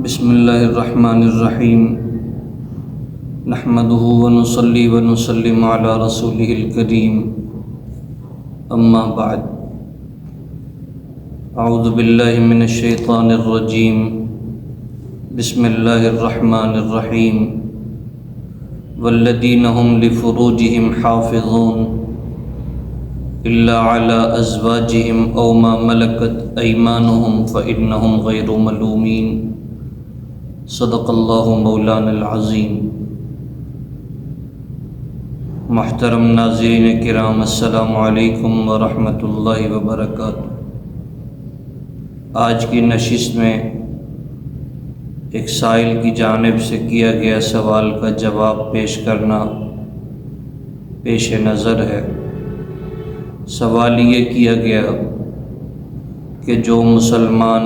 بسم اللہ الرحمن الرحیم نحمده ونصلی ونسلم علی رسولہ الکریم اما بعد اعوذ باللہ من الشیطان الرجیم بسم اللہ الرحمن الرحیم والذین هم لفروجهم حافظون الا علی ازواجهم او ما ملکت ایمانهم فإنهم غیر ملومین صدق اللہ مولانا العظیم۔ محترم ناظرین کرام، السلام علیکم ورحمۃ اللہ وبرکاتہ۔ آج کی نشست میں ایک سائل کی جانب سے کیا گیا سوال کا جواب پیش کرنا پیش نظر ہے۔ سوال یہ کیا گیا کہ جو مسلمان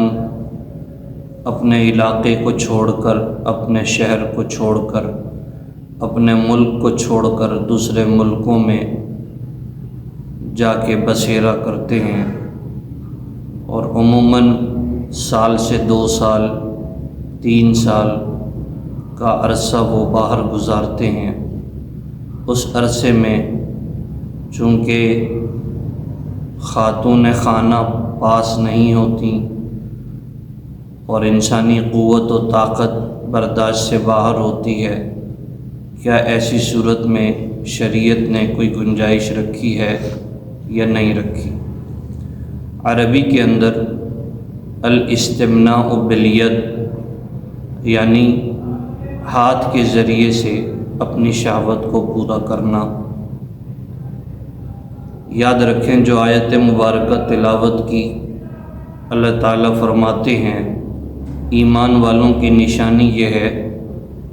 اپنے علاقے کو چھوڑ کر، اپنے شہر کو چھوڑ کر، اپنے ملک کو چھوڑ کر دوسرے ملکوں میں جا کے بسیرا کرتے ہیں اور عموماً سال سے 2 سال 3 سال کا عرصہ وہ باہر گزارتے ہیں۔ اس عرصے میں چونکہ خاتون خانہ پاس نہیں ہوتی اور انسانی قوت و طاقت برداشت سے باہر ہوتی ہے، کیا ایسی صورت میں شریعت نے کوئی گنجائش رکھی ہے یا نہیں رکھی؟ عربی کے اندر الاستمناء بالید یعنی ہاتھ کے ذریعے سے اپنی شہوت کو پورا کرنا۔ یاد رکھیں جو آیت مبارکہ تلاوت کی، اللہ تعالیٰ فرماتے ہیں ایمان والوں کی نشانی یہ ہے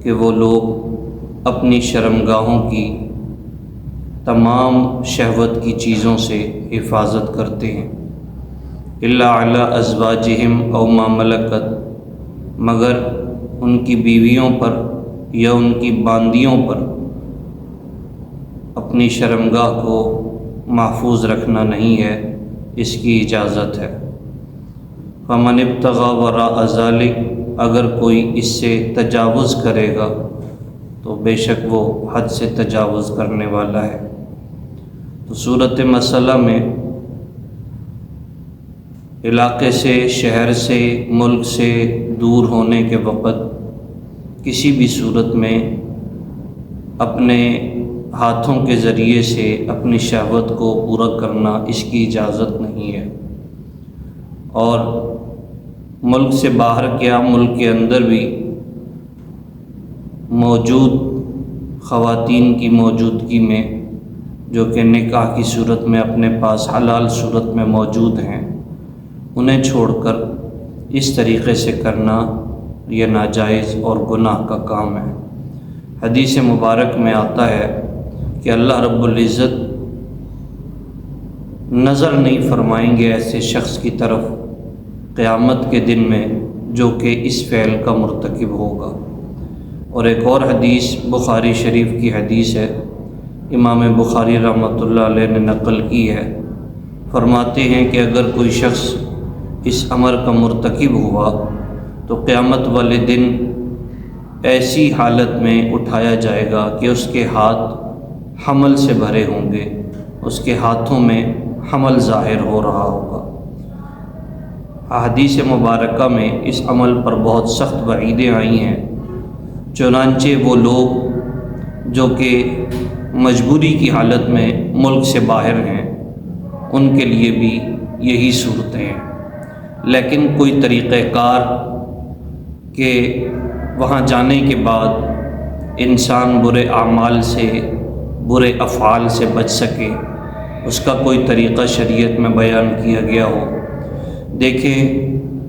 کہ وہ لوگ اپنی شرمگاہوں کی تمام شہوت کی چیزوں سے حفاظت کرتے ہیں۔ الا علی ازواجہم او ما ملکت، مگر ان کی بیویوں پر یا ان کی باندیوں پر اپنی شرمگاہ کو محفوظ رکھنا نہیں ہے، اس کی اجازت ہے۔ فمن ابتغى وراء ذلك، اگر کوئی اس سے تجاوز کرے گا تو بے شک وہ حد سے تجاوز کرنے والا ہے۔ تو صورت مسئلہ میں علاقے سے، شہر سے، ملک سے دور ہونے کے وقت کسی بھی صورت میں اپنے ہاتھوں کے ذریعے سے اپنی شہوت کو پورا کرنا اس کی اجازت نہیں ہے۔ اور ملک سے باہر کیا، ملک کے اندر بھی موجود خواتین کی موجودگی میں جو کہ نکاح کی صورت میں اپنے پاس حلال صورت میں موجود ہیں، انہیں چھوڑ کر اس طریقے سے کرنا یہ ناجائز اور گناہ کا کام ہے۔ حدیث مبارک میں آتا ہے کہ اللہ رب العزت نظر نہیں فرمائیں گے ایسے شخص کی طرف قیامت کے دن میں جو کہ اس فعل کا مرتکب ہوگا۔ اور ایک اور حدیث بخاری شریف کی حدیث ہے، امام بخاری رحمۃ اللہ علیہ نے نقل کی ہے، فرماتے ہیں کہ اگر کوئی شخص اس امر کا مرتکب ہوا تو قیامت والے دن ایسی حالت میں اٹھایا جائے گا کہ اس کے ہاتھ حمل سے بھرے ہوں گے، اس کے ہاتھوں میں حمل ظاہر ہو رہا ہوگا۔ احادیث مبارکہ میں اس عمل پر بہت سخت وعیدیں آئی ہیں، چنانچہ وہ لوگ جو کہ مجبوری کی حالت میں ملک سے باہر ہیں ان کے لیے بھی یہی صورتیں ہیں، لیکن کوئی طریقہ کار کہ وہاں جانے کے بعد انسان برے اعمال سے، برے افعال سے بچ سکے، اس کا کوئی طریقہ شریعت میں بیان کیا گیا ہو۔ دیکھیں،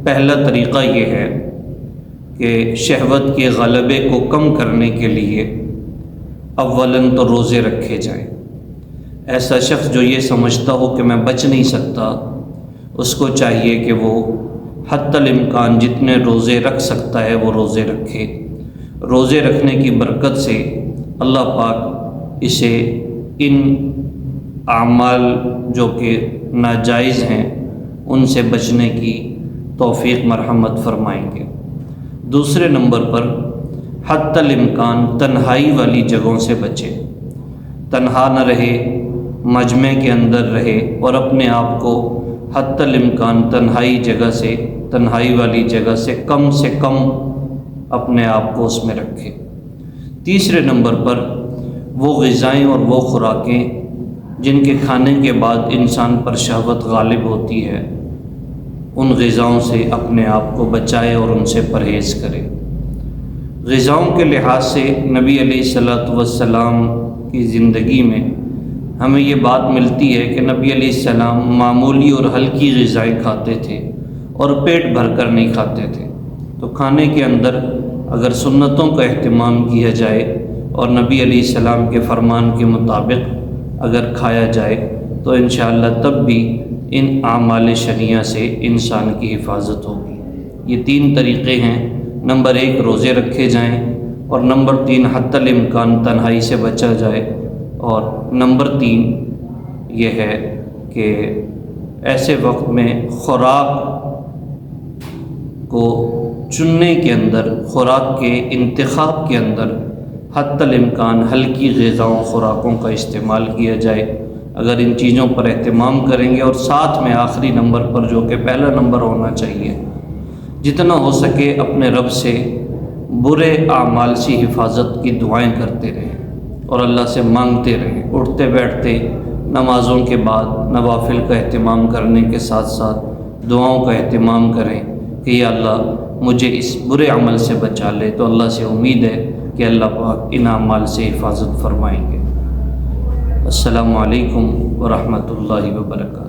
پہلا طریقہ یہ ہے کہ شہوت کے غلبے کو کم کرنے کے لیے اولاً تو روزے رکھے جائیں۔ ایسا شخص جو یہ سمجھتا ہو کہ میں بچ نہیں سکتا، اس کو چاہیے کہ وہ حتی الامکان جتنے روزے رکھ سکتا ہے وہ روزے رکھے۔ روزے رکھنے کی برکت سے اللہ پاک اسے ان اعمال جو کہ ناجائز ہیں ان سے بچنے کی توفیق مرحمت فرمائیں گے۔ دوسرے نمبر پر حتی الامکان تنہائی والی جگہوں سے بچے، تنہا نہ رہے، مجمع کے اندر رہے اور اپنے آپ کو حتی الامکان تنہائی والی جگہ سے کم اپنے آپ کو اس میں رکھے۔ تیسرے نمبر پر وہ غذائیں اور وہ خوراکیں جن کے کھانے کے بعد انسان پر شہوت غالب ہوتی ہے، ان غذاؤں سے اپنے آپ کو بچائے اور ان سے پرہیز کرے۔ غذاؤں کے لحاظ سے نبی علیہ الصلوۃ والسلام کی زندگی میں ہمیں یہ بات ملتی ہے کہ نبی علیہ السلام معمولی اور ہلکی غذائیں کھاتے تھے اور پیٹ بھر کر نہیں کھاتے تھے۔ تو کھانے کے اندر اگر سنتوں کا اہتمام کیا جائے اور نبی علیہ السلام کے فرمان کے مطابق اگر کھایا جائے تو انشاءاللہ تب بھی ان اعمال شرعیہ سے انسان کی حفاظت ہوگی۔ یہ 3 طریقے ہیں۔ نمبر 1 روزے رکھے جائیں، اور نمبر 3 حتی الامکان تنہائی سے بچا جائے، اور نمبر 3 یہ ہے کہ ایسے وقت میں خوراک کو چننے کے اندر، خوراک کے انتخاب کے اندر حتی الامکان ہلکی غذاؤں خوراکوں کا استعمال کیا جائے۔ اگر ان چیزوں پر اہتمام کریں گے، اور ساتھ میں آخری نمبر پر جو کہ پہلا نمبر ہونا چاہیے، جتنا ہو سکے اپنے رب سے برے اعمال سے حفاظت کی دعائیں کرتے رہیں اور اللہ سے مانگتے رہیں۔ اٹھتے بیٹھتے نمازوں کے بعد نوافل کا اہتمام کرنے کے ساتھ ساتھ دعاؤں کا اہتمام کریں کہ یا اللہ مجھے اس برے عمل سے بچا لے۔ تو اللہ سے امید ہے کہ اللہ پاک ان اعمال سے حفاظت فرمائیں گے۔ السلام علیکم ورحمۃ اللہ وبرکاتہ۔